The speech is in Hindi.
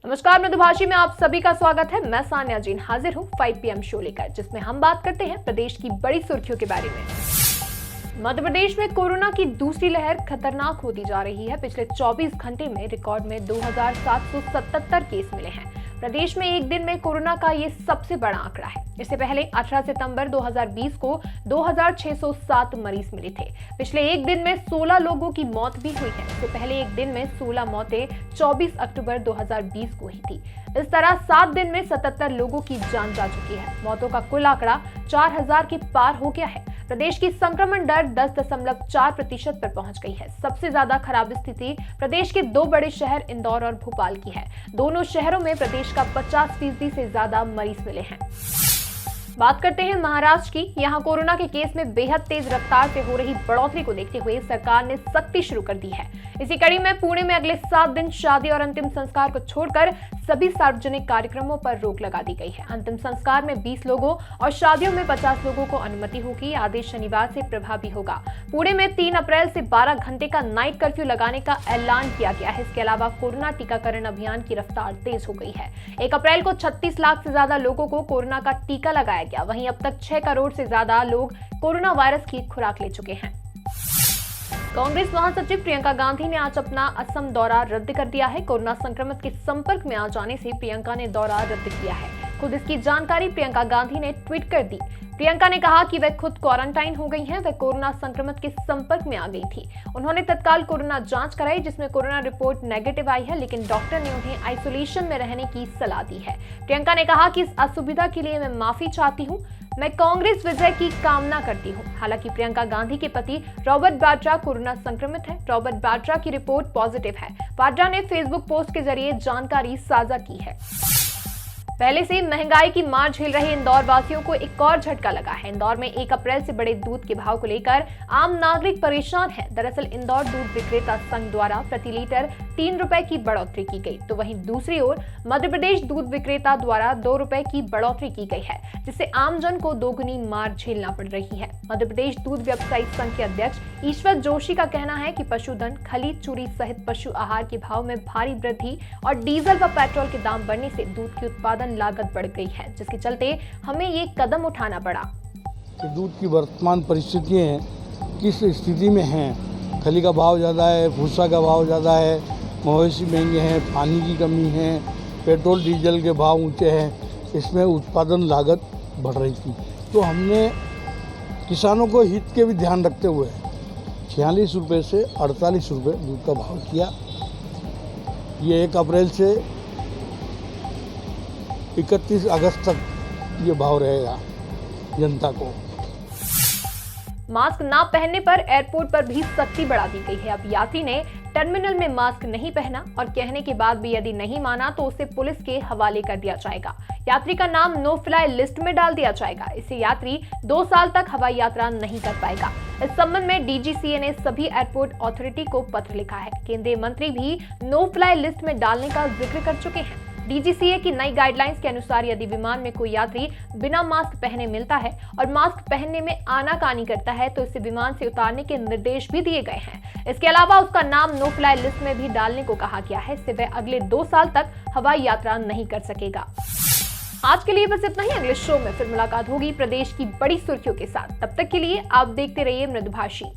नमस्कार, मृदुभाषी में आप सभी का स्वागत है। मैं सान्या जैन हाजिर हूँ 5 PM शो लेकर, जिसमें हम बात करते हैं प्रदेश की बड़ी सुर्खियों के बारे में। मध्य प्रदेश में कोरोना की दूसरी लहर खतरनाक होती जा रही है। पिछले 24 घंटे में रिकॉर्ड में 2777 केस मिले हैं। प्रदेश में एक दिन में कोरोना का ये सबसे बड़ा आंकड़ा है। इससे पहले 18 सितंबर 2020 को 2607 मरीज मिले थे। पिछले एक दिन में 16 लोगों की मौत भी हुई है। इससे पहले एक दिन में 16 मौतें 24 अक्टूबर 2020 को हुई थी। इस तरह 7 दिन में 77 लोगों की जान जा चुकी है। मौतों का कुल आंकड़ा 4000 के पार हो गया है। प्रदेश की संक्रमण दर 10.4% पर पहुंच गई है। सबसे ज्यादा खराब स्थिति प्रदेश के दो बड़े शहर इंदौर और भोपाल की है। दोनों शहरों में प्रदेश का 50% से ज्यादा मरीज मिले हैं। बात करते हैं महाराष्ट्र की। यहाँ कोरोना के केस में बेहद तेज रफ्तार से हो रही बढ़ोतरी को देखते हुए सरकार ने सख्ती शुरू कर दी है। इसी कड़ी में पुणे में अगले 7 दिन शादी और अंतिम संस्कार को छोड़कर सभी सार्वजनिक कार्यक्रमों पर रोक लगा दी गई है। अंतिम संस्कार में 20 लोगों और शादियों में 50 लोगों को अनुमति होगी। आदेश शनिवार से प्रभावी होगा। पुणे में 3 अप्रैल से 12 घंटे का नाइट कर्फ्यू लगाने का ऐलान किया गया है। इसके अलावा कोरोना टीकाकरण अभियान की रफ्तार तेज हो गई है। 1 अप्रैल को 36 लाख से ज्यादा लोगों को कोरोना का टीका लगाया गया। वहीं अब तक 6 करोड़ से ज्यादा लोग कोरोना वायरस की खुराक ले चुके हैं। कांग्रेस महासचिव प्रियंका गांधी ने आज अपना असम दौरा रद्द कर दिया है। कोरोना संक्रमित के संपर्क में आ जाने से प्रियंका ने दौरा रद्द किया है। खुद इसकी जानकारी प्रियंका गांधी ने ट्वीट कर दी। प्रियंका ने कहा कि वह खुद क्वारंटाइन हो गई हैं। वह कोरोना संक्रमित के संपर्क में आ गई थी। उन्होंने तत्काल कोरोना जांच कराई, जिसमें कोरोना रिपोर्ट नेगेटिव आई है, लेकिन डॉक्टर ने उन्हें आइसोलेशन में रहने की सलाह दी है। प्रियंका ने कहा कि इस असुविधा के लिए मैं माफी चाहती हूँ। मैं कांग्रेस विजय की कामना करती हूँ। हालांकि प्रियंका गांधी के पति रॉबर्ट वाड्रा कोरोना संक्रमित है। रॉबर्ट वाड्रा की रिपोर्ट पॉजिटिव है। वाड्रा ने फेसबुक पोस्ट के जरिए जानकारी साझा की है। पहले से महंगाई की मार झेल रहे इंदौर वासियों को एक और झटका लगा है। इंदौर में 1 अप्रैल से बढ़े दूध के भाव को लेकर आम नागरिक परेशान है। दरअसल इंदौर दूध विक्रेता संघ द्वारा प्रति लीटर 3 रुपए की बढ़ोतरी की गई, तो वहीं दूसरी ओर मध्य प्रदेश दूध विक्रेता द्वारा 2 रुपए की बढ़ोतरी की गई है, जिससे आमजन को दोगुनी मार झेलना पड़ रही है। मध्य प्रदेश दूध व्यवसायी संघ के अध्यक्ष ईश्वर जोशी का कहना है कि पशुधन, खलीद, चूरी सहित पशु आहार के भाव में भारी वृद्धि और डीजल व पेट्रोल के दाम बढ़ने से दूध की उत्पादन लागत बढ़ गई है, जिसके चलते हमें ये कदम उठाना पड़ा। दूध की वर्तमान परिस्थितियाँ किस स्थिति में हैं? खली का भाव ज़्यादा है, भूसा का भाव ज़्यादा है, मवेशी महंगे हैं, पानी की कमी है, पेट्रोल डीजल के भाव ऊंचे हैं, इसमें उत्पादन लागत बढ़ रही थी। तो हमने किसानों को हित के भी ध्यान रखते हुए 46 रुपये से 48 रुपये दूध का भाव किया। ये 1 अप्रैल से 31 अगस्त तक ये भाव रहेगा जनता को। मास्क ना पहनने पर एयरपोर्ट पर भी सख्ती बढ़ा दी गई है। अब यात्री ने टर्मिनल में मास्क नहीं पहना और कहने के बाद भी यदि नहीं माना तो उसे पुलिस के हवाले कर दिया जाएगा। यात्री का नाम नो फ्लाई लिस्ट में डाल दिया जाएगा। इससे यात्री 2 साल तक हवाई यात्रा नहीं कर पाएगा। इस संबंध में डीजीसीए ने सभी एयरपोर्ट अथॉरिटी को पत्र लिखा है। केंद्रीय मंत्री भी नो फ्लाई लिस्ट में डालने का जिक्र कर चुके हैं। डीजीसीए की नई गाइडलाइंस के अनुसार यदि विमान में कोई यात्री बिना मास्क पहने मिलता है और मास्क पहनने में आनाकानी करता है तो इसे विमान से उतारने के निर्देश भी दिए गए हैं। इसके अलावा उसका नाम नो फ्लाई लिस्ट में भी डालने को कहा गया है। इससे वह अगले 2 साल तक हवाई यात्रा नहीं कर सकेगा। आज के लिए बस इतना ही। अगले शो में फिर मुलाकात होगी प्रदेश की बड़ी सुर्खियों के साथ। तब तक के लिए आप देखते रहिए मृदुभाषी।